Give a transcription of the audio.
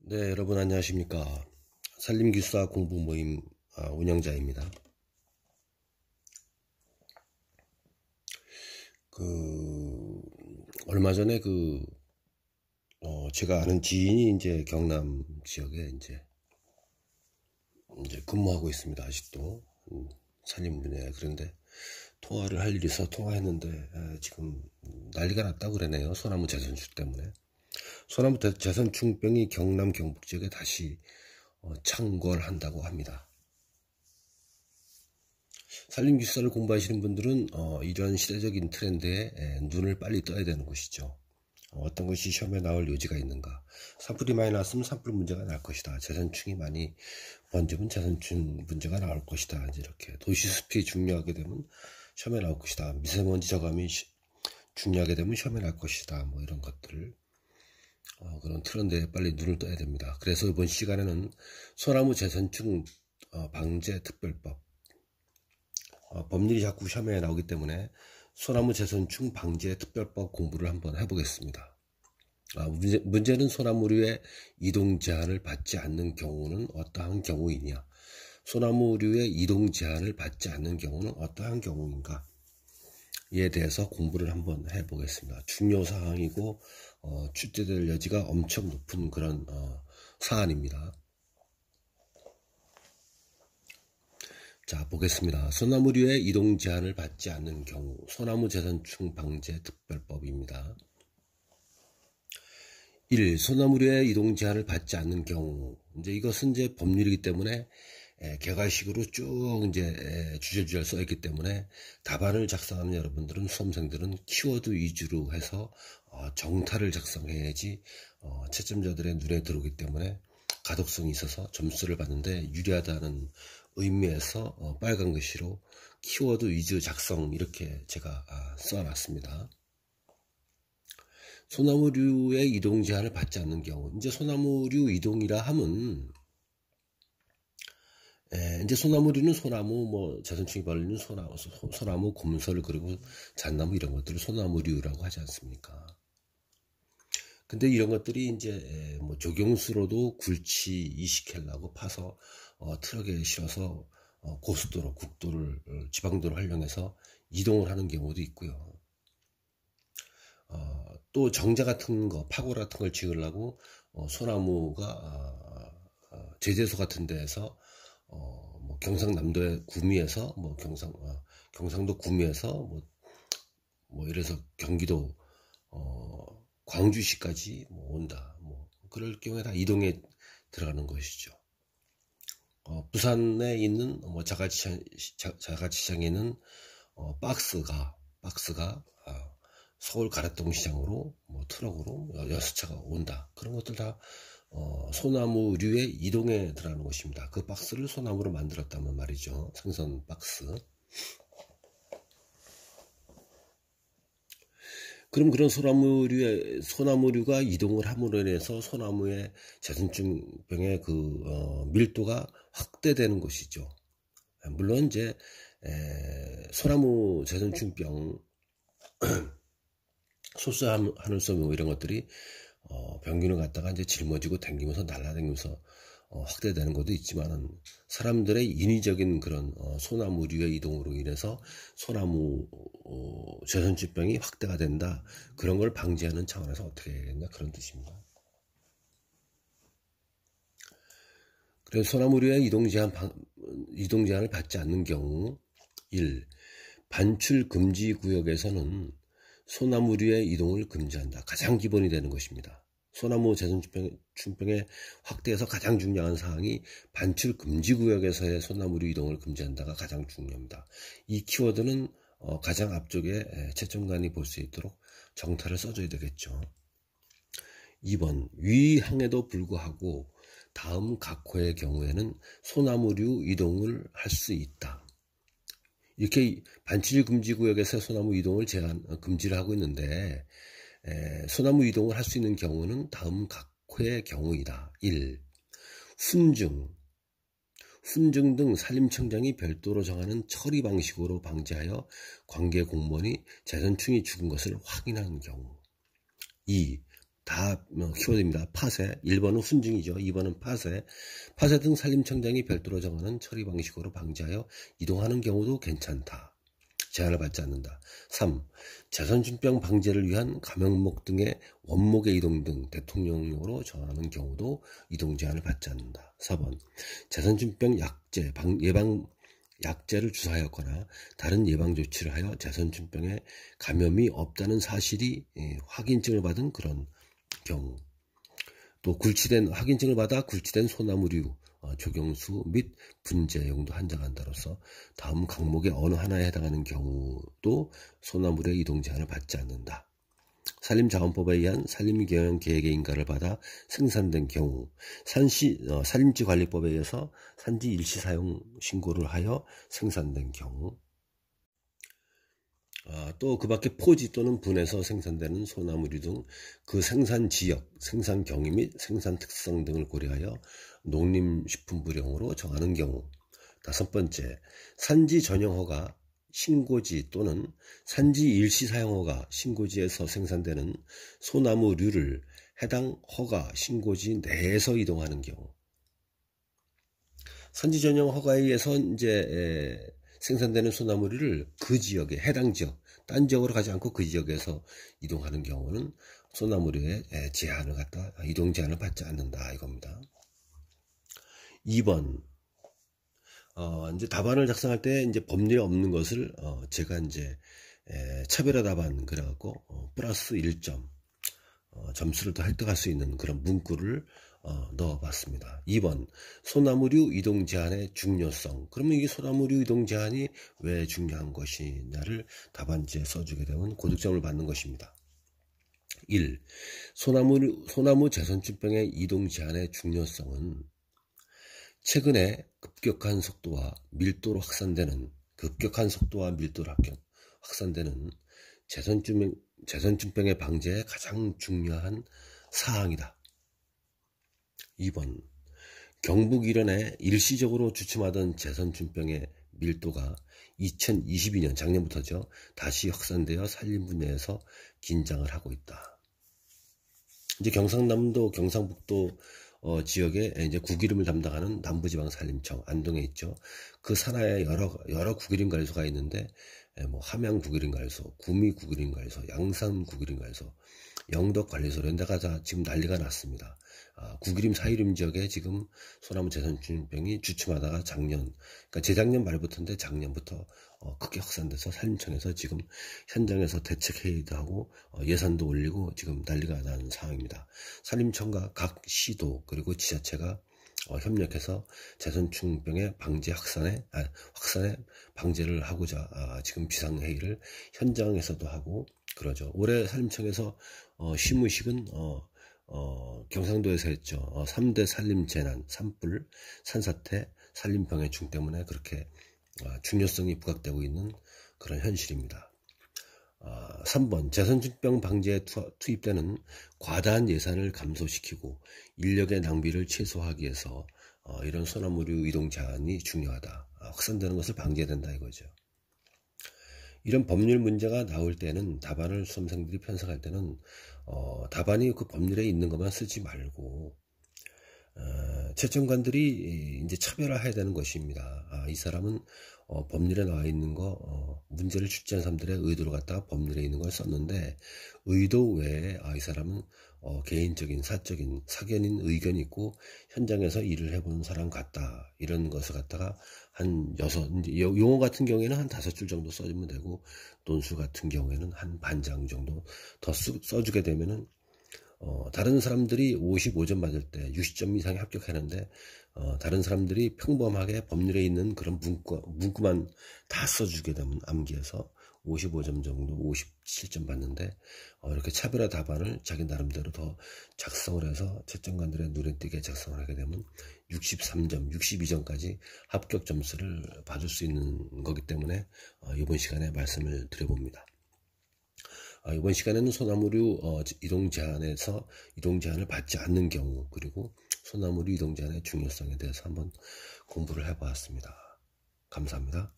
네, 여러분 안녕하십니까. 산림기술사 공부 모임 운영자입니다. 얼마 전에 제가 아는 지인이 이제 경남 지역에 이제 근무하고 있습니다. 아직도 산림 분야에. 그런데 통화를 할 일이 있어 통화했는데 지금 난리가 났다고 그러네요. 소나무 재선축 때문에. 소나무 재선축병이 경남 경북 지역에 다시 창궐한다고 합니다. 산림기술사를 공부하시는 분들은 이런 시대적인 트렌드에 눈을 빨리 떠야 되는 것이죠. 어떤 것이 시험에 나올 여지가 있는가. 산불이 많이 났으면 산불 문제가 날 것이다. 재선충이 많이 번지면 재선충 문제가 나올 것이다. 이제 이렇게 도시숲이 중요하게 되면 시험에 나올 것이다. 미세먼지 저감이 중요하게 되면 시험에 날 것이다. 뭐 이런 것들을 그런 트렌드에 빨리 눈을 떠야 됩니다. 그래서 이번 시간에는 소나무 재선충 방제 특별법, 법률이 자꾸 시험에 나오기 때문에 소나무 재선충 방제 특별법 공부를 한번 해보겠습니다. 문제는 소나무류의 이동 제한을 받지 않는 경우는 어떠한 경우이냐. 소나무류의 이동 제한을 받지 않는 경우는 어떠한 경우인가. 이에 대해서 공부를 한번 해보겠습니다. 중요 사항이고 출제될 여지가 엄청 높은 그런 사안입니다. 자, 보겠습니다. 소나무류의 이동 제한을 받지 않는 경우, 소나무 재선충 방제 특별법입니다. 1. 소나무류의 이동 제한을 받지 않는 경우. 이제 이것은 이제 법률이기 때문에 개괄식으로 쭉 이제 주절주절 써있기 때문에 답안을 작성하는 여러분들은, 수험생들은 키워드 위주로 해서 정타를 작성해야지 채점자들의 눈에 들어오기 때문에 가독성이 있어서 점수를 받는데 유리하다는 의미에서 빨간 글씨로 키워드 위주 작성, 이렇게 제가 써놨습니다. 소나무류의 이동 제한을 받지 않는 경우. 이제 소나무류 이동이라 하면 이제 소나무류는 소나무, 재선충이 벌리는 소나무, 곰설, 그리고 잣나무 이런 것들을 소나무류라고 하지 않습니까? 근데 이런 것들이 이제 조경수로도 굴치 20켈라고 파서 트럭에 실어서 고속도로, 국도를, 지방도를 활용해서 이동을 하는 경우도 있고요. 또 정자 같은 거, 파고 같은 걸 지으려고 소나무가 제재소 같은 데에서 경상남도의 구미에서 경상도 구미에서 이래서 경기도 광주시까지 온다. 그럴 경우에 다 이동에 들어가는 것이죠. 부산에 있는 자가시장에 있는 박스가 서울 가락동 시장으로 트럭으로 6차가 온다. 그런 것들 다 소나무류의 이동에 들어가는 것입니다. 그 박스를 소나무로 만들었다면 말이죠. 생선 박스. 그럼 그런 소나무류가 이동을 함으로 인해서 소나무의 재선충병의 밀도가 확대되는 것이죠. 물론 이제 소나무 재선충병 소수하늘섬 이런 것들이 병균을 갖다가 이제 짊어지고 다니면서 날아다니면서 확대되는 것도 있지만은, 사람들의 인위적인 그런 소나무류의 이동으로 인해서 소나무 재선축병이 확대가 된다. 그런 걸 방지하는 차원에서 어떻게 해야겠냐, 그런 뜻입니다. 그래서 소나무류의 이동 제한을 받지 않는 경우. 1. 반출 금지 구역에서는 소나무류의 이동을 금지한다. 가장 기본이 되는 것입니다. 소나무 재선축병의 확대에서 가장 중요한 사항이 반출 금지 구역에서의 소나무류 이동을 금지한다가 가장 중요합니다. 이 키워드는 가장 앞쪽에 채점관이 볼 수 있도록 정타를 써줘야 되겠죠. 2번, 위항에도 불구하고 다음 각호의 경우에는 소나무류 이동을 할 수 있다. 이렇게 반출 금지 구역에서 소나무 이동을 금지를 하고 있는데, 소나무 이동을 할 수 있는 경우는 다음 각호의 경우이다. 1. 훈증 등 산림청장이 별도로 정하는 처리 방식으로 방지하여 관계 공무원이 재선충이 죽은 것을 확인하는 경우. 2. 다 키워드입니다. 파쇄, 1번은 훈증이죠. 2번은 파쇄. 파쇄 등 산림청장이 별도로 정하는 처리 방식으로 방지하여 이동하는 경우도 괜찮다. 제한을 받지 않는다. 3. 재선준병 방제를 위한 감형목 등의 원목의 이동 등 대통령령으로 정하는 경우도 이동 제한을 받지 않는다. 4번. 재선준병 약제, 예방 약제를 주사하였거나 다른 예방 조치를 하여 재선준병에 감염이 없다는 사실이 확인증을 받은 그런 경우, 또 확인증을 받아 굴치된 소나무류, 조경수 및 분재 용도 한정한다로서 다음 항목의 어느 하나에 해당하는 경우도 소나무류의 이동 제한을 받지 않는다. 산림자원법에 의한 산림경영계획의 인가를 받아 생산된 경우, 산림지관리법에 의해서 산지 일시사용 신고를 하여 생산된 경우, 또 그 밖에 포지 또는 분해서 생산되는 소나무류 등 그 생산 지역, 생산 경위 및 생산 특성 등을 고려하여 농림식품부령으로 정하는 경우. 5번째, 산지 전용허가 신고지 또는 산지 일시 사용허가 신고지에서 생산되는 소나무류를 해당 허가 신고지 내에서 이동하는 경우. 산지 전용 허가에 의해서 이제 생산되는 소나무류를 그 지역에 해당 지역, 딴 지역으로 가지 않고 그 지역에서 이동하는 경우는 소나무류의 제한을 갖다 이동 제한을 받지 않는다 이겁니다. 2번. 이제 답안을 작성할 때 이제 법률이 없는 것을 제가 이제 차별화 답안 그래갖고 플러스 1점 점수를 더 획득할 수 있는 그런 문구를 넣어봤습니다. 2번. 소나무류 이동 제한의 중요성. 그러면 이게 소나무류 이동 제한이 왜 중요한 것이냐를 답안지에 써주게 되면 고득점을 받는 것입니다. 1. 소나무 재선출병의 이동 제한의 중요성은 최근에 급격한 속도와 밀도로 확산되는 재선출병의 방제에 가장 중요한 사항이다. 2번. 경북 일원에 일시적으로 주춤하던 재선출병의 밀도가 2022년 작년부터죠. 다시 확산되어 산림 분야에서 긴장을 하고 있다. 이제 경상남도, 경상북도 지역에 이제 구기림을 담당하는 남부지방산림청 안동에 있죠. 그 산하에 여러 구기림 관리소가 있는데 뭐 함양 구기림 관리소, 구미 구기림 관리소, 양산 구기림 관리소, 영덕 관리소 이런 데가 다 지금 난리가 났습니다. 구기림 사이림 지역에 지금 소나무 재선출병이 주춤하다가 그러니까 재작년 말부터인데 작년부터 크게 확산돼서 산림청에서 지금 현장에서 대책회의도 하고 예산도 올리고 지금 난리가 나는 상황입니다. 산림청과 각 시도 그리고 지자체가 협력해서 재선출병의 확산에 방제를 하고자 지금 비상회의를 현장에서도 하고 그러죠. 올해 산림청에서 시무식은 경상도에서 했죠. 3대 산림재난, 산불, 산사태, 산림병해충 때문에 그렇게 중요성이 부각되고 있는 그런 현실입니다. 3번. 재선출병 방지에 투입되는 과다한 예산을 감소시키고 인력의 낭비를 최소화하기 위해서 이런 소나무류 이동 제한이 중요하다. 확산되는 것을 방지해야 된다 이거죠. 이런 법률 문제가 나올 때는 답안을 수험생들이 편성할 때는 답안이 그 법률에 있는 것만 쓰지 말고 채점관들이 이제 차별화해야 되는 것입니다. 이 사람은 법률에 나와 있는 거 문제를 출제한 사람들의 의도를 갖다가 법률에 있는 걸 썼는데 의도 외에 이 사람은 개인적인 사적인 사견인 의견이 있고 현장에서 일을 해본 사람 같다 이런 것을 갖다가 한 6 용어 같은 경우에는 한 5줄 정도 써주면 되고 논술 같은 경우에는 한 반장 정도 더 써주게 되면은 다른 사람들이 55점 받을 때 60점 이상이 합격하는데 다른 사람들이 평범하게 법률에 있는 그런 문구만 다 써주게 되면 암기해서 55점 정도 57점 받는데 이렇게 차별화 답안을 자기 나름대로 더 작성을 해서 채점관들의 눈에 띄게 작성을 하게 되면 63점, 62점까지 합격 점수를 받을 수 있는 거기 때문에 이번 시간에 말씀을 드려봅니다. 이번 시간에는 소나무류 이동 제한을 받지 않는 경우 그리고 소나무류 이동 제한의 중요성에 대해서 한번 공부를 해보았습니다. 감사합니다.